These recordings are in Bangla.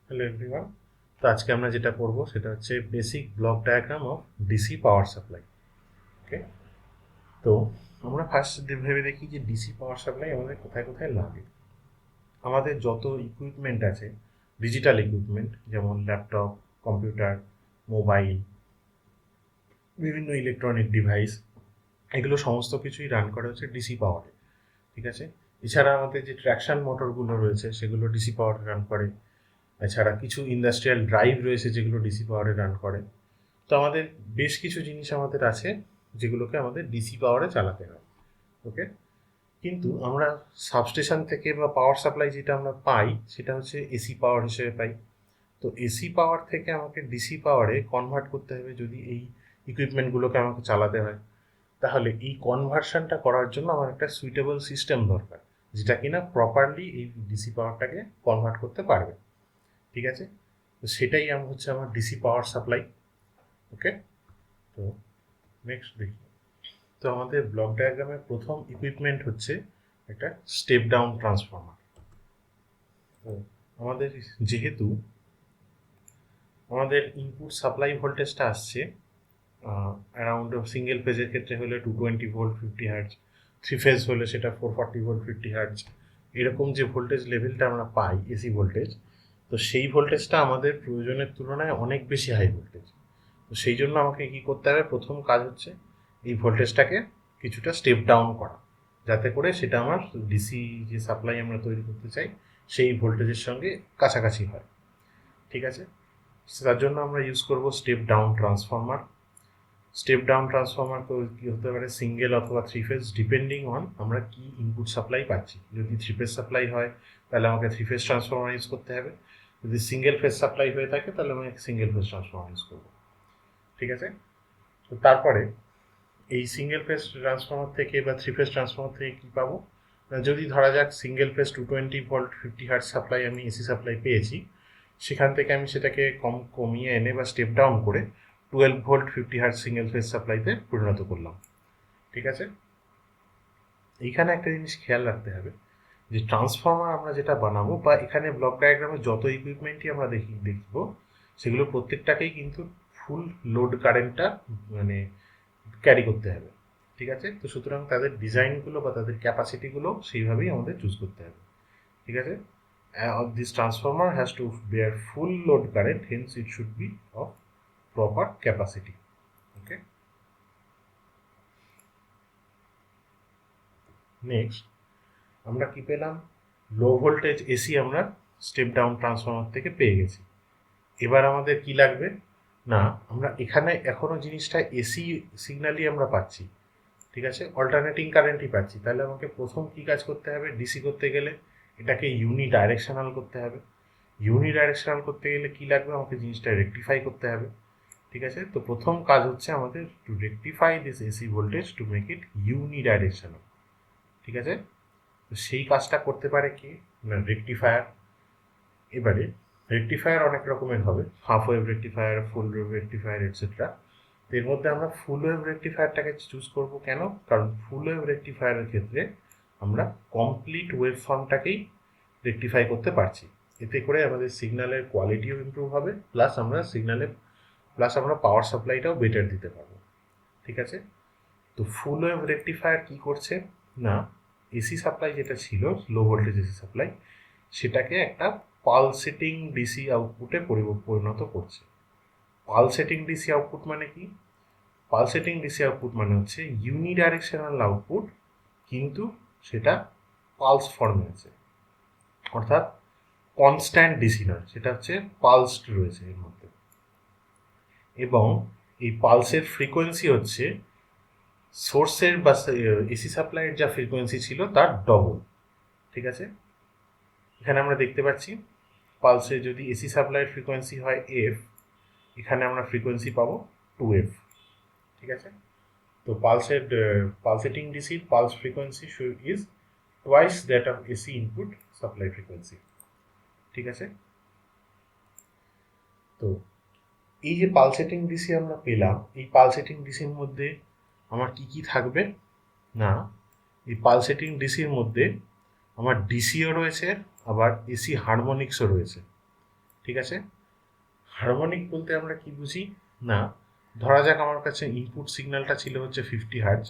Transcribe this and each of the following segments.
Hello everyone. তো আজকে আমরা যেটা পড়বো সেটা হচ্ছে basic block diagram of DC power supply. Okay, তো আমরা ফার্স্ট ভেবে দেখি যে ডিসি পাওয়ার সাপ্লাই আমাদের কোথায় কোথায় লাগে। আমাদের যত ইকুইপমেন্ট আছে, ডিজিটাল ইকুইপমেন্ট যেমন ল্যাপটপ, কম্পিউটার, মোবাইল, বিভিন্ন ইলেকট্রনিক ডিভাইস, এগুলো সমস্ত কিছুই রান করে হচ্ছে ডিসি পাওয়ারে। ঠিক আছে, এছাড়া আমাদের যে ট্র্যাকশন মোটরগুলো রয়েছে সেগুলো ডিসি পাওয়ারে রান করে। এছাড়া কিছু ইন্ডাস্ট্রিয়াল ড্রাইভ রয়েছে যেগুলো ডিসি পাওয়ারে রান করে। তো আমাদের বেশ কিছু জিনিস আমাদের আছে যেগুলোকে আমাদের ডিসি পাওয়ারে চালাতে হয়। ওকে, কিন্তু আমরা সাবস্টেশন থেকে বা পাওয়ার সাপ্লাই যেটা আমরা পাই সেটা হচ্ছে এসি পাওয়ার হিসেবে পাই। তো এসি পাওয়ার থেকে আমাকে ডিসি পাওয়ারে কনভার্ট করতে হবে যদি এই ইকুইপমেন্টগুলোকে আমাকে চালাতে হয়। তাহলে এই কনভার্সনটা করার জন্য আমার একটা সুইটেবল সিস্টেম দরকার, যেটা কিনা প্রপারলি এই ডিসি পাওয়ারটাকে কনভার্ট করতে পারবে। ঠিক আছে, তো সেটাই হচ্ছে আমার ডিসি পাওয়ার সাপ্লাই। ওকে, তো নেক্সট দেখি। তো আমাদের ব্লক ডায়াগ্রামের প্রথম ইকুইপমেন্ট হচ্ছে একটা স্টেপ ডাউন ট্রান্সফর্মার। তো আমাদের যেহেতু আমাদের ইনপুট সাপ্লাই ভোল্টেজটা আসছে অ্যারাউন্ড সিঙ্গেল ফেজের ক্ষেত্রে হলে 220 ভোল্ট 50 হার্জ, থ্রি ফেজ হলে সেটা 440 ভোল্ট 50 হার্জ, এরকম যে ভোল্টেজ লেভেলটা আমরা পাই এসি ভোল্টেজ, তো সেই ভোল্টেজটা আমাদের প্রয়োজনের তুলনায় অনেক বেশি হাই ভোল্টেজ। তো সেই জন্য আমাকে কি করতে হবে, প্রথম কাজ হচ্ছে এই ভোল্টেজটাকে কিছুটা স্টেপ ডাউন করা, যাতে করে সেটা আমার ডিসি যে সাপ্লাই আমরা তৈরি করতে চাই সেই ভোল্টেজের সঙ্গে কাছাকাছি হয়। ঠিক আছে, তার জন্য আমরা ইউজ করব step down transformer. Step down transformer কি হতে পারে, সিঙ্গেল অথবা থ্রি ফেজ, ডিপেন্ডিং অন আমরা কি ইনপুট সাপ্লাই পাচ্ছি। যদি থ্রি ফেজ সাপ্লাই হয় তাহলে আমাকে থ্রি ফেজ ট্রান্সফর্মার ইউজ করতে হবে, যদি সিঙ্গেল ফেজ সাপ্লাই হয়ে থাকে তাহলে আমি সিঙ্গেল ফেজ ট্রান্সফর্মার ইউজ করবো। ঠিক আছে, তো তারপরে এই সিঙ্গেল ফেজ ট্রান্সফর্মার থেকে বা থ্রি ফেজ ট্রান্সফর্মার থেকে কী পাবো না, যদি ধরা যাক single phase 220 volt 50 hertz supply আমি এসি সাপ্লাই পেয়েছি, সেখান থেকে আমি সেটাকে কমিয়ে এনে বা স্টেপ ডাউন করে 12 ভোল্ট 50 হার্জ সিঙ্গেল ফেজ সাপ্লাইতে পরিণত করলাম। ঠিক আছে, এইখানে একটা জিনিস খেয়াল রাখতে হবে যে ট্রান্সফর্মার আমরা যেটা বানাবো বা এখানে ব্লক ডায়াগ্রামে যত ইকুইপমেন্টই আমরা দেখবো সেগুলো প্রত্যেকটাকেই কিন্তু ফুল লোড কারেন্টটা মানে ক্যারি করতে হবে। ঠিক আছে, তো সুতরাং তাদের ডিজাইনগুলো বা তাদের ক্যাপাসিটিগুলো সেইভাবেই আমাদের চুজ করতে হবে। ঠিক আছে, this transformer has to bear full load current, hence it should be of proper capacity. Okay, next আমরা কি পেলাম, লো ভোল্টেজ এসি আমরা স্টেপ ডাউন ট্রান্সফর্মার থেকে পেয়ে গেছি। এবার আমাদের কি লাগবে না, আমরা এখানে এখনো জিনিসটা এসি সিগন্যালই আমরা পাচ্ছি। ঠিক আছে, অল্টারনেটিং কারেন্টই পাচ্ছি। তাহলে আমাকে প্রথম কি কাজ করতে হবে, ডিসি করতে গেলে এটাকে ইউনি ডাইরেকশনাল করতে হবে। ইউনি ডাইরেকশনাল করতে গেলে কি লাগবে, আমাকে জিনিসটা রেকটিফাই করতে হবে। ঠিক আছে, তো প্রথম কাজ হচ্ছে আমাদের to rectify this AC voltage to make it unidirectional. ঠিক আছে, তো সেই কাজটা করতে পারে কি না, রেকটিফায়ার। এবারে রেকটিফায়ার অনেক রকমের হবে, হাফ ওয়েভ রেকটিফায়ার, ফুল ওয়েভ রেকটিফায়ার এটসেট্রা। তো এর মধ্যে আমরা ফুল ওয়েভ রেকটিফায়ারটাকে চুজ করব কেন, কারণ ফুল ওয়েভ রেকটিফায়ারের ক্ষেত্রে আমরা কমপ্লিট ওয়েভ ফর্মটাকেই রেকটিফাই করতে পারছি। এতে করে আমাদের সিগন্যালের কোয়ালিটিও ইমপ্রুভ হবে, প্লাস আমরা পাওয়ার সাপ্লাইটাও বেটার দিতে পারবো। ঠিক আছে, তো ফুল ওয়েভ রেকটিফায়ার কি করছে না, এসি সাপ্লাই যেটা ছিল লো ভোল্টেজ এসি সাপ্লাই, সেটাকে একটা পালসেটিং ডিসি আউটপুটে পরিণত করছে। পালসেটিং ডিসি আউটপুট মানে কি, পালসেটিং ডিসি আউটপুট মানে হচ্ছে ইউনিডাইরেকশনাল আউটপুট, কিন্তু সেটা পালস ফর্মে আছে, অর্থাৎ কনস্ট্যান্ট ডিসি নয়, সেটা হচ্ছে পালসড রয়েছে এর মধ্যে। এবং এই পালসের ফ্রিকোয়েন্সি হচ্ছে সোর্সের বা এসি সাপ্লাইয়ের যা ফ্রিকোয়েন্সি ছিল তার ডবল। ঠিক আছে, এখানে আমরা দেখতে পাচ্ছি পালসে যদি এসি সাপ্লাইয়ের ফ্রিকোয়েন্সি হয় এফ, এখানে আমরা ফ্রিকোয়েন্সি পাবো 2f। ঠিক আছে, তো পালসেটিং ডিসির pulse frequency is twice that of AC input supply frequency. ঠিক আছে, তো এই যে পালসেটিং ডিসি আমরা পেলাম, এই পালসেটিং ডিসির মধ্যে আমার কি কি থাকবে না, এই পালসেটিং ডিসির মধ্যে আমার ডিসিও রয়েছে, আবার এসি হারমোনিক্সও রয়েছে। ঠিক আছে। হারমোনিক বলতে আমরা কি বুঝি না, ধরা যাক আমার কাছে ইনপুট সিগন্যালটা ছিল হচ্ছে 50 হার্জ।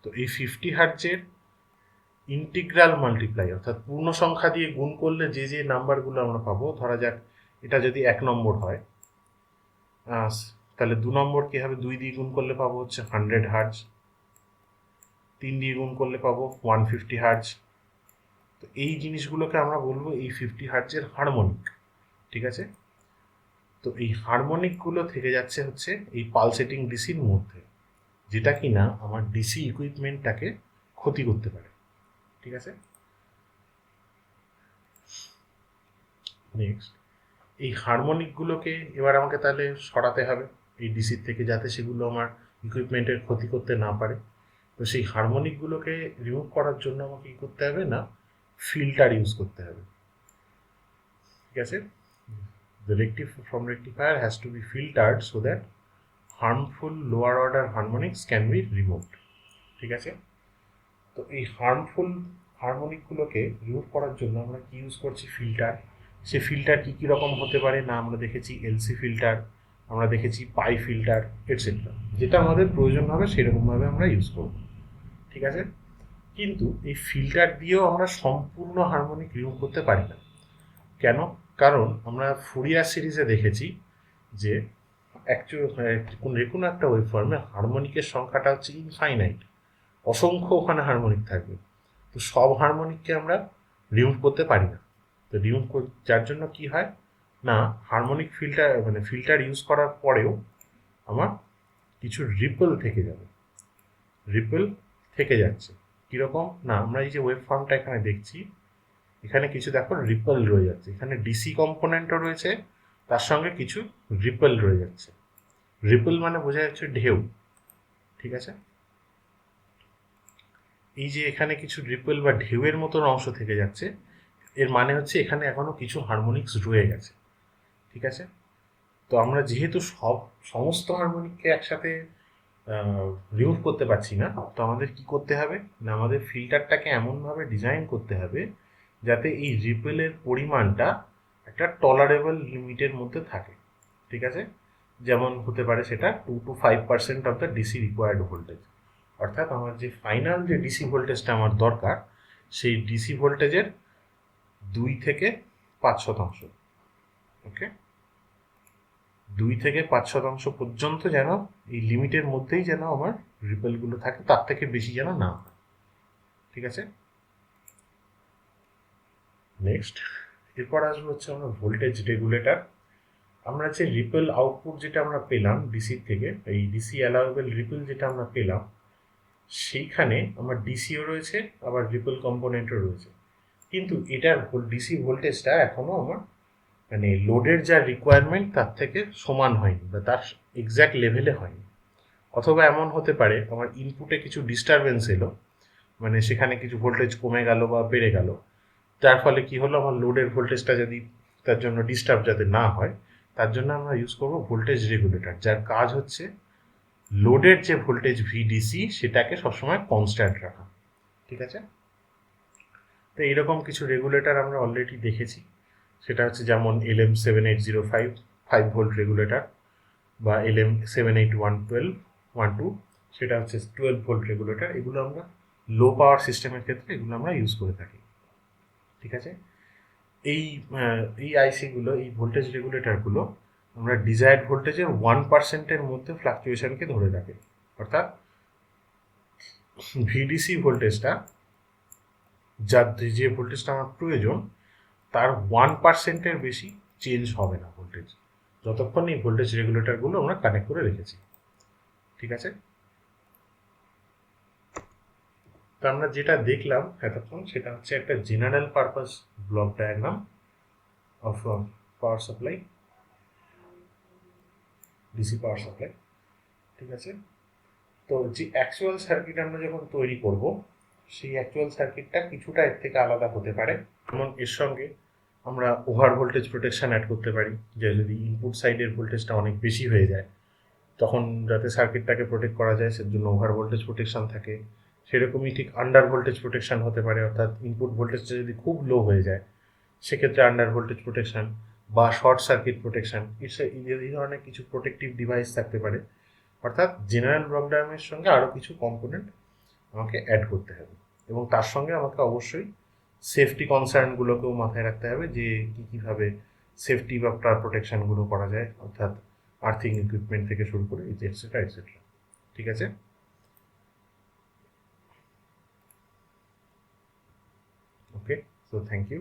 তো এই 50 হার্জের ইন্টিগ্রাল মাল্টিপ্লাই অর্থাৎ পূর্ণ সংখ্যা দিয়ে গুণ করলে যে যে নাম্বারগুলো আমরা পাবো, ধরা যাক এটা যদি 1 নম্বর হয়, তাহলে 2 নম্বর কি হবে, 2 দিয়ে গুণ করলে পাবো হচ্ছে 100 হার্জ, 3 দিয়ে গুণ করলে পাবো 150 হার্জ। তো এই জিনিসগুলোকে আমরা বলবো এই 50 হার্জের হারমোনিক। ঠিক আছে। তো এই হারমোনিকগুলো থেকে যাচ্ছে হচ্ছে এই পালসেটিং ডিসির মধ্যে, যেটা কিনা আমার ডিসি ইকুইপমেন্টটাকে ক্ষতি করতে পারে। ঠিক আছে। নেক্সট, এই হারমোনিকগুলোকে এবার আমাকে তাহলে সরাতে হবে এই ডিসির থেকে, যাতে সেগুলো আমার ইকুইপমেন্টের ক্ষতি করতে না পারে। তো সেই হারমোনিকগুলোকে রিমুভ করার জন্য আমাকে কী করতে হবে না, ফিল্টার ইউজ করতে হবে। ঠিক আছে। The rectifier has to be filtered so that harmful lower order harmonics can be removed. ঠিক আছে। তো এই হার্মফুল হারমোনিকগুলোকে রিমুভ করার জন্য আমরা কি ইউজ করছি, ফিল্টার। সে ফিল্টার কী কী রকম হতে পারে না, আমরা দেখেছি এলসি ফিল্টার, আমরা দেখেছি পাই ফিল্টার এটসেট্রা। যেটা আমাদের প্রয়োজন হবে সেরকমভাবে আমরা ইউজ করব। ঠিক আছে। কিন্তু এই ফিল্টার দিয়েও আমরা সম্পূর্ণ হারমোনিক রিমুভ করতে পারি না। কেন? কারণ আমরা ফুরিয়ার সিরিজে দেখেছি যে কোনো একটা ওয়েভফর্মে হারমোনিকের সংখ্যাটা হচ্ছে ইনফাইনাইট, অসংখ্য ওখানে হারমোনিক থাকবে। তো সব হারমোনিককে আমরা রিমুভ করতে পারি না। তো রিমুভ যার জন্য কি হয় না, হারমোনিক ফিল্টার ফিল্টার ইউজ করার পরেও আমার কিছু রিপল থেকে যাবে, রিপল থেকে যাচ্ছে। কীরকম না, আমরা এই যে ওয়েভ ফর্মটা এখানে দেখছি, এখানে কিছু দেখো রিপল রয়ে যাচ্ছে, এখানে ডিসি কম্পোনেন্টও রয়েছে, তার সঙ্গে কিছু রিপল রয়ে যাচ্ছে। রিপল মানে বোঝা যাচ্ছে ঢেউ। ঠিক আছে। এই যে এখানে কিছু রিপল বা ঢেউয়ের মতন অংশ থেকে যাচ্ছে, এর মানে হচ্ছে এখানে এখনো কিছু হারমোনিক্স রয়ে গেছে। ঠিক আছে। তো আমরা যেহেতু সমস্ত হারমোনিককে একসাথে রিমুভ করতে পারছি না, তো আমাদের কি করতে হবে না, আমাদের ফিল্টারটাকে এমনভাবে ডিজাইন করতে হবে যাতে এই রিপেলের পরিমাণটা একটা টলারেবল লিমিটের মধ্যে থাকে। ঠিক আছে। যেমন হতে পারে সেটা 2 to 5% of the DC required voltage, অর্থাৎ আমার যে ফাইনাল যে ডিসি ভোল্টেজটা আমার দরকার, সেই ডিসি ভোল্টেজের 2 থেকে 5%। ওকে, 2 থেকে 5% পর্যন্ত যেন এই লিমিটের মধ্যেই যেন আমার রিপেলগুলো থাকে, তার থেকে বেশি যেন না হয়। ঠিক আছে। নেক্সট, এরপর আসবো হচ্ছে আমরা ভোল্টেজ রেগুলেটর। আমরা যে রিপেল আউটপুট যেটা আমরা পেলাম ডিসির থেকে, এই ডিসি অ্যালাউয়েবল রিপেল যেটা আমরা পেলাম, সেইখানে আমার ডিসিও রয়েছে, আবার রিপেল কম্পোনেন্টও রয়েছে। কিন্তু এটার ডিসি ভোল্টেজটা এখনও আমার লোডের যা রিকোয়ারমেন্ট তার থেকে সমান হয়নি, বা তার এক্স্যাক্ট লেভেলে হয়নি। অথবা এমন হতে পারে আমার ইনপুটে কিছু ডিস্টারবেন্স এলো, সেখানে কিছু ভোল্টেজ কমে গেল বা বেড়ে গেল, যার ফলে কি হলো, আমার লোডের ভোল্টেজটা যদি তার জন্য ডিস্টার্ব যাতে না হয়, তার জন্য আমরা ইউজ করব ভোল্টেজ রেগুলেটর, যার কাজ হচ্ছে লোডের যে ভোল্টেজ ভিডিসি সেটাকে সবসময় কনস্ট্যান্ট রাখা। ঠিক আছে। তো এইরকম কিছু রেগুলেটর আমরা অলরেডি দেখেছি, সেটা হচ্ছে যেমন LM7805 5 ভোল্ট রেগুলেটর, বা LM7812 সেটা হচ্ছে 12 ভোল্ট রেগুলেটর। এগুলো আমরা লো পাওয়ার সিস্টেমের ক্ষেত্রে এগুলো আমরা ইউজ করে থাকি। ঠিক আছে। এই আইসিগুলো, এই ভোল্টেজ রেগুলেটরগুলো আমরা ডিজায়ার্ড ভোল্টেজের 1%-এর মধ্যে ফ্লাকচুয়েশনকে ধরে রাখে, অর্থাৎ ভিডিসি ভোল্টেজটা, যে ভোল্টেজটা আমার প্রয়োজন তার 1%-এর বেশি চেঞ্জ হবে না ভোল্টেজ, যতক্ষণ এই ভোল্টেজ রেগুলেটরগুলো আমরা কানেক্ট করে রেখেছি। ঠিক আছে। তো আমরা যেটা দেখলাম এতক্ষণ সেটা হচ্ছে একটা general purpose block diagram of power supply, DC power supply. ঠিক আছে। তো যে অ্যাকচুয়াল সার্কিট আমরা যখন তৈরি করব, সেই অ্যাকচুয়াল সার্কিটটা কিছুটা এর থেকে আলাদা হতে পারে। যেমন এর সঙ্গে আমরা ওভার ভোল্টেজ প্রোটেকশন অ্যাড করতে পারি, যে যদি ইনপুট সাইডের ভোল্টেজটা অনেক বেশি হয়ে যায়, তখন যাতে সার্কিটটাকে প্রোটেক্ট করা যায় সেজন্য ওভার ভোল্টেজ প্রোটেকশন থাকে। সেরকমই ঠিক আন্ডার ভোল্টেজ প্রোটেকশন হতে পারে, অর্থাৎ ইনপুট ভোল্টেজটা যদি খুব লো হয়ে যায় সেক্ষেত্রে আন্ডার ভোল্টেজ প্রোটেকশন, বা শর্ট সার্কিট প্রোটেকশন, এই ধরনের কিছু প্রোটেক্টিভ ডিভাইস থাকতে পারে। অর্থাৎ জেনারেল ব্লক ডায়াগ্রামের সঙ্গে আরও কিছু কম্পোনেন্ট আমাকে অ্যাড করতে হবে, এবং তার সঙ্গে আমাকে অবশ্যই সেফটি কনসার্নগুলোকেও মাথায় রাখতে হবে, যে কীভাবে সেফটি বা প্রোটেকশনগুলো করা যায়, অর্থাৎ আর্থিং ইকুইপমেন্ট থেকে শুরু করে এটসেট্রা এটসেট্রা। ঠিক আছে? ওকে, সো থ্যাংক ইউ।